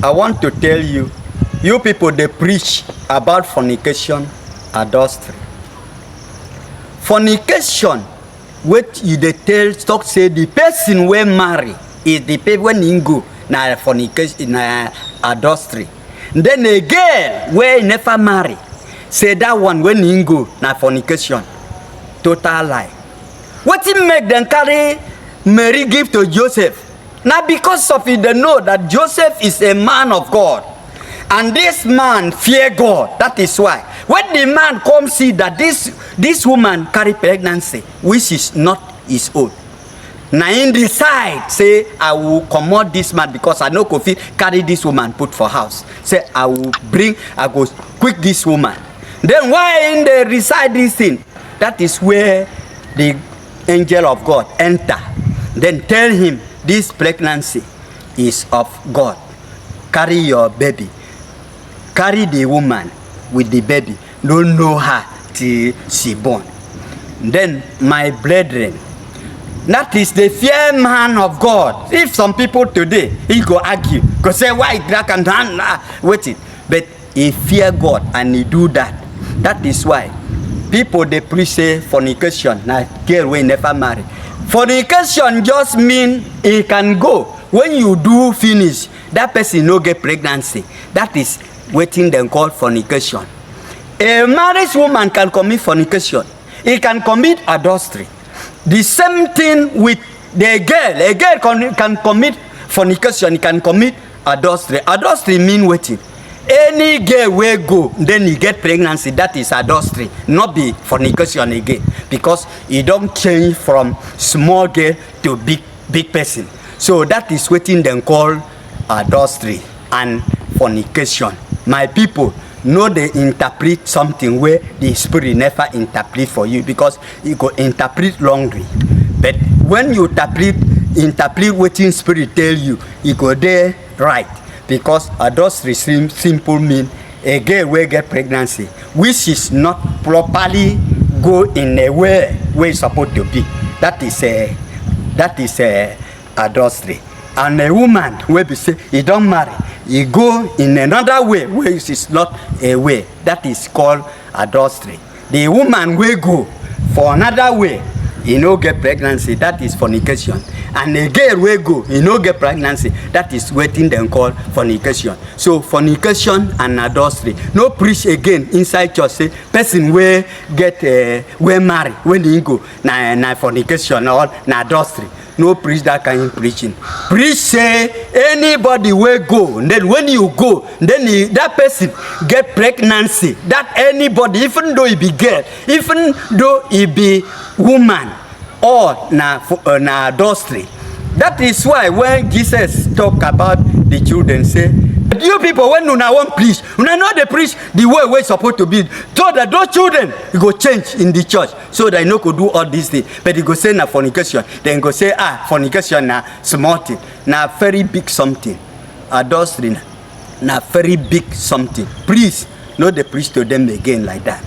I want to tell you, you people, they preach about fornication, adultery. Fornication, what you they tell, talk say the person we marry is the people when you go na fornication, na adultery. Then a girl we never marry, say that one when you go na fornication. Total lie. What it make them carry Mary give to Joseph? Now because of it, they know that Joseph is a man of God. And this man fear God. That is why. When the man comes see that this woman carry pregnancy, which is not his own. Now he decide, say, I will commode this man because I know Kofi carry this woman put for house. Say, I go quick this woman. Then why in they recite this thing? That is where the angel of God enter. Then tell him, this pregnancy is of God. Carry your baby. Carry the woman with the baby. Don't know her till she born. Then, my brethren, that is the fear man of God. If some people today, he go argue, go say, why drag and wait it. But he fear God and he do that. That is why people they preach say fornication. Now, girl we never marry. Fornication just mean it can go. When you do finish, that person no get pregnancy. That is waiting them call fornication. A married woman can commit fornication. He can commit adultery. The same thing with the girl. A girl can commit fornication. He can commit adultery. Adultery mean waiting. Any girl will go, then he get pregnancy. That is adultery, not be fornication again, because he don't change from small girl to big person. So that is what them call adultery and fornication. My people, know they interpret something where the spirit never interpret for you, because you go interpret wrongly. But when you interpret what in spirit tell you, you go there right. Because adultery simple mean a girl will get pregnancy, which is not properly go in a way it's supposed to be. That is adultery. And a woman will be say he don't marry, he go in another way which is not a way. That is called adultery. The woman will go for another way, he no get pregnancy. That is fornication. And a girl will go, he no get pregnancy. That is waiting them call fornication. So fornication and adultery. No preach again inside church say person will get will marry when he go na fornication or na adultery. No preach that kind of preaching. Preach say anybody will go. And then when you go, then that person get pregnancy. That anybody, even though he be girl, even though he be woman, or na adultery. That is why when Jesus talk about the children, say, you people, when una want preach, una know they preach the way we're supposed to be, so that those children go change in the church, so that no could do all these things. But they go say na fornication, then go say fornication na small thing, na very big something. Adultery na very big something. Please, no they preach to them again like that.